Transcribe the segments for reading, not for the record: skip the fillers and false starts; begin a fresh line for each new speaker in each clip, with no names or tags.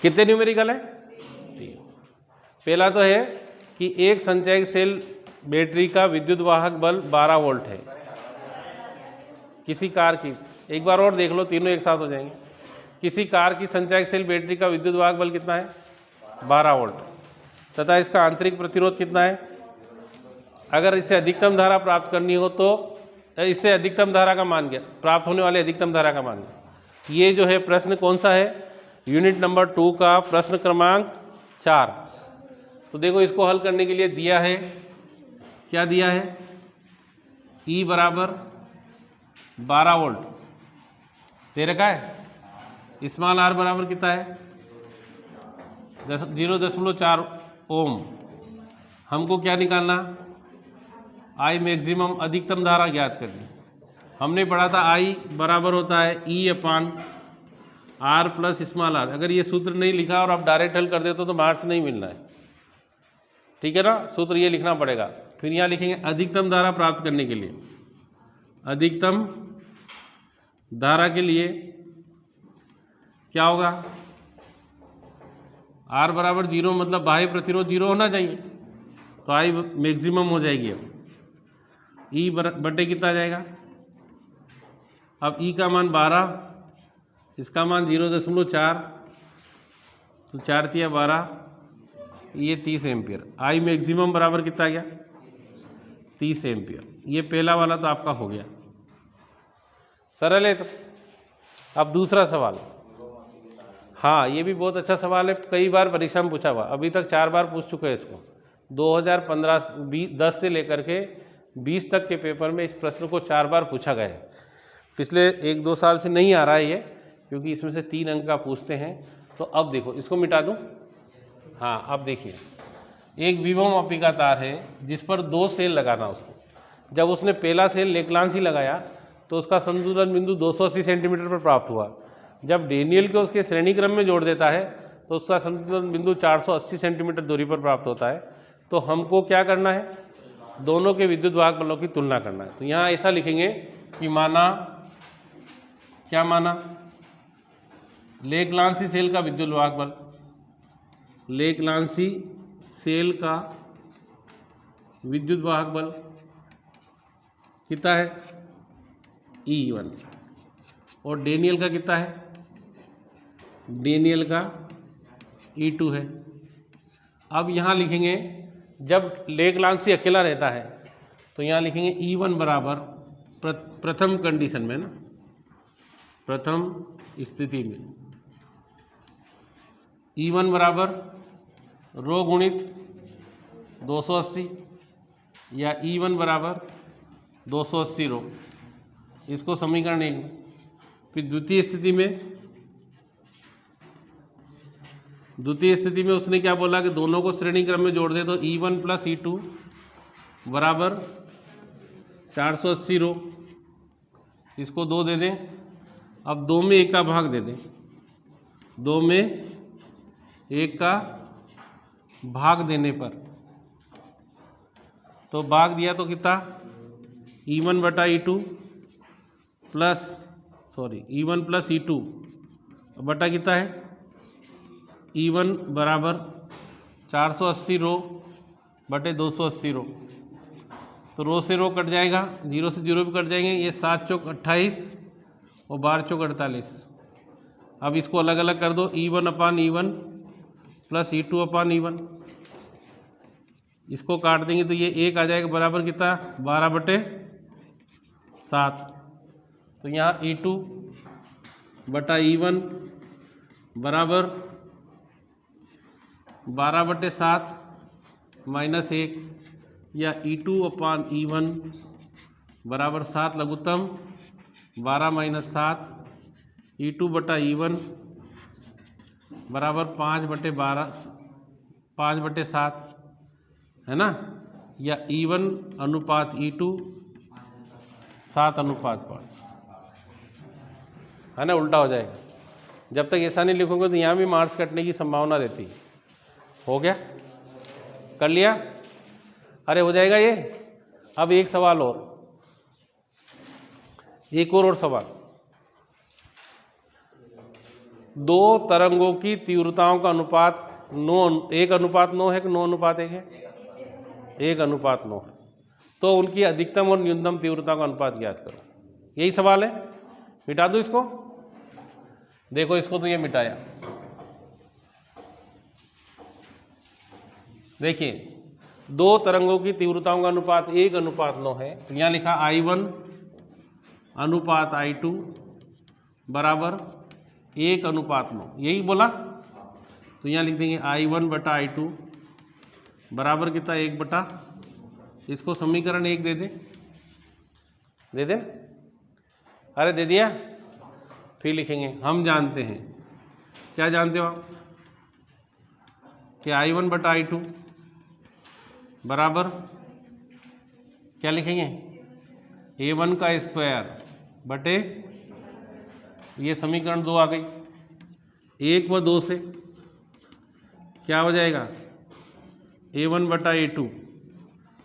कितने न्यूमेरिकल है? 3। पहला तो है कि एक संचयक सेल बैटरी का विद्युत वाहक बल 12 वोल्ट है किसी कार की। एक बार और देख लो, तीनों एक साथ हो जाएंगे। किसी कार की संचयक सेल बैटरी का विद्युत वाहक बल कितना है? 12 वोल्ट। तथा इसका आंतरिक प्रतिरोध कितना है? अगर इससे अधिकतम धारा प्राप्त करनी हो तो इससे अधिकतम धारा का मान क्या, प्राप्त होने वाले अधिकतम धारा का मान क्या? ये जो है प्रश्न कौन सा है? यूनिट नंबर 2 का प्रश्न क्रमांक 4। तो देखो इसको हल करने के लिए दिया है, क्या दिया है? E बराबर 12 वोल्ट दे रखा है। स्मॉल r बराबर कितना है? 0.4 ओम। हमको क्या निकालना? I मैक्सिमम, अधिकतम धारा ज्ञात करनी। हमने पढ़ा था I बराबर होता है E अपान R प्लस स्मॉल r। अगर ये सूत्र नहीं लिखा और आप डायरेक्ट हल कर देते तो मार्क्स नहीं मिलना है, ठीक है ना? सूत्र ये लिखना पड़ेगा। फिर यहाँ लिखेंगे अधिकतम धारा प्राप्त करने के लिए, अधिकतम धारा के लिए क्या होगा? R बराबर 0, मतलब बाह्य प्रतिरोध 0 होना चाहिए, तो I मैक्सिमम हो जाएगी। अब E बटे कितना आ जाएगा? अब E का मान 12, इसका मान 0.4, तो 4 तिया 12, ये 30 एम्पियर। I मैक्सिमम बराबर कितना आ गया? 30 एम्पियर। ये पहला वाला तो आपका हो गया, सरल है। तो अब दूसरा सवाल, हाँ ये भी बहुत अच्छा सवाल है, कई बार परीक्षा में पूछा हुआ, अभी तक 4 बार पूछ चुके हैं इसको। 2015-10 से लेकर के 20 तक के पेपर में इस प्रश्न को 4 बार पूछा गया है। पिछले 1-2 साल से नहीं आ रहा है ये, क्योंकि इसमें से 3 अंक का पूछते हैं। तो अब देखो, इसको मिटा दूं। हाँ अब देखिए, एक विभव मापी का तार है जिस पर 2 सेल लगाना उसको। जब उसने पहला सेल लेक्लांसी लगाया तो उसका संतुलन बिंदु 280 सेंटीमीटर पर प्राप्त हुआ। जब डेनियल को उसके श्रेणी क्रम में जोड़ देता है तो उसका संतुलन बिंदु 480 सेंटीमीटर दूरी पर प्राप्त होता है। तो हमको क्या करना है? दोनों के विद्युत वाहक बलों की तुलना करना है। तो यहाँ ऐसा लिखेंगे कि माना, क्या माना? लेक्लांसी सेल का विद्युत वाहक बल, लेक्लांसी सेल का विद्युत वाहक बल कितना है? E1। और डेनियल का कितना है? डेनियल का E2 है। अब यहाँ लिखेंगे, जब लेक्लांसी अकेला रहता है तो यहाँ लिखेंगे E1 बराबर प्रथम कंडीशन में ना, प्रथम स्थिति में E1 बराबर रो गुणित 280 या E1 बराबर 280 रो। इसको समीकरण 1। फिर द्वितीय स्थिति में उसने क्या बोला कि दोनों को श्रेणी क्रम में जोड़ दे, तो E1 प्लस E2 बराबर 480 रो। इसको 2 दे दें। अब 2 में 1 का भाग दे दें, 2 में 1 का भाग देने पर तो भाग दिया तो कितना? E1 बटा E2 plus E1 plus E2 बटा कितना है? E1 बराबर 480 रो बटे 280 रो। तो रो से रो कट जाएगा, 0 से 0 भी कट जाएंगे। ये 7 चौक 28 और 12 चौक 48। अब इसको अलग अलग कर दो, E1 अपान E1 प्लस E2 अपान E1। इसको काट देंगे तो ये 1 आ जाएगा, बराबर कितना? 12 बटे 7। तो यहाँ E2 बटा E1 बराबर 12 बटे 7 माइनस 1, या E2 अपान E1 बराबर 7 लघुत्तम 12 माइनस 7, E2 बटा E1 बराबर 5 बटे 12, 5 बटे 7 है ना, या E1 अनुपात E2 7 अनुपात 5 है ना, उल्टा हो जाएगा। जब तक ऐसा नहीं लिखोगे तो यहाँ भी मार्क्स कटने की संभावना रहती है। हो गया? कर लिया? अरे हो जाएगा ये। अब एक सवाल और, एक और सवाल। दो तरंगों की तीव्रताओं का अनुपात 1:9 है कि 9:1 है? 1:9 है। तो उनकी अधिकतम और न्यूनतम तीव्रता का अनुपात ज्ञात करो। यही सवाल है। मिटा दो इसको। देखो इसको तो ये मिटाया। देखिए दो तरंगों की तीव्रताओं का अनुपात 1:9 है। तो यहाँ लिखा I1 अनुपात I2 बराबर 1:9। यही बोला। तो यहाँ लिख देंगे I1 बटा I2 बराबर कितना 1 बटा, इसको समीकरण 1 दे दें। अरे दे दिया। फिर लिखेंगे हम जानते हैं, क्या जानते हो आप, कि I1 बटा I2 बराबर क्या लिखेंगे, A1 का स्क्वायर बटे, ये समीकरण 2 आ गई। 1 व 2 से क्या हो जाएगा, A1 बटा A2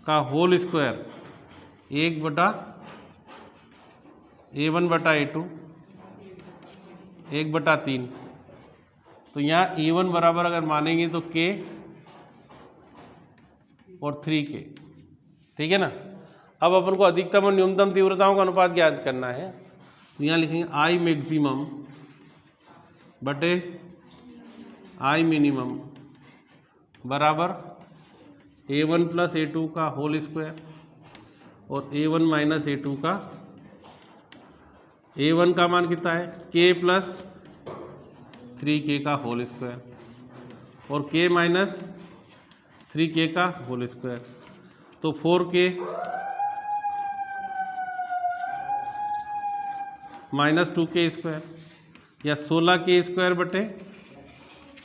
का होल स्क्वायर 1 बटा A1 बटा A2 1/3। तो यहाँ E1 बराबर अगर मानेंगे तो K और 3K, ठीक है ना। अब अपन को अधिकतम और न्यूनतम तीव्रताओं का अनुपात ज्ञात करना है। तो यहाँ लिखेंगे I मैक्सिमम बटे I मिनिमम बराबर A1 प्लस A2 का होल स्क्वायर और A1 माइनस A2 का, A1 का मान कितना है, K प्लस 3K का होल स्क्वायर और K माइनस 3K का होल स्क्वायर। तो 4K माइनस 2K स्क्वायर या 16K स्क्वायर बटे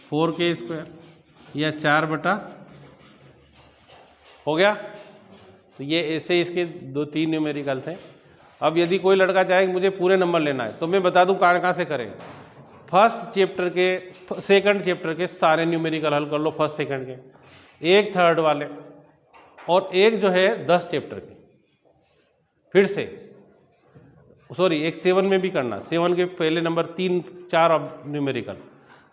4K स्क्वायर या 4 बटा, हो गया। तो ये ऐसे इसके 2-3 न्यूमेरिकल्स हैं। अब यदि कोई लड़का चाहे मुझे पूरे नंबर लेना है तो मैं बता दूं कहाँ से करें। फर्स्ट चैप्टर के, सेकंड चैप्टर के सारे न्यूमेरिकल हल कर लो, फर्स्ट सेकंड के, एक थर्ड वाले और एक जो है 10 चैप्टर के। फिर से सॉरी, एक 7 में भी करना, 7 के पहले नंबर 3-4 न्यूमेरिकल,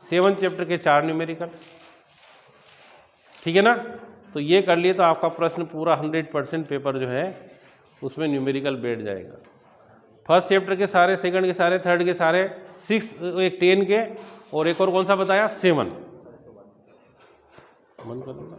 7 चैप्टर के 4 न्यूमेरिकल, ठीक है ना। तो ये कर लिए तो आपका प्रश्न पूरा 100% पेपर जो है उसमें न्यूमेरिकल बैठ जाएगा। फर्स्ट चैप्टर के सारे, सेकंड के सारे, थर्ड के सारे, 6, एक 10 के और एक और कौन सा बताया, 7। बंद कर दूंगा।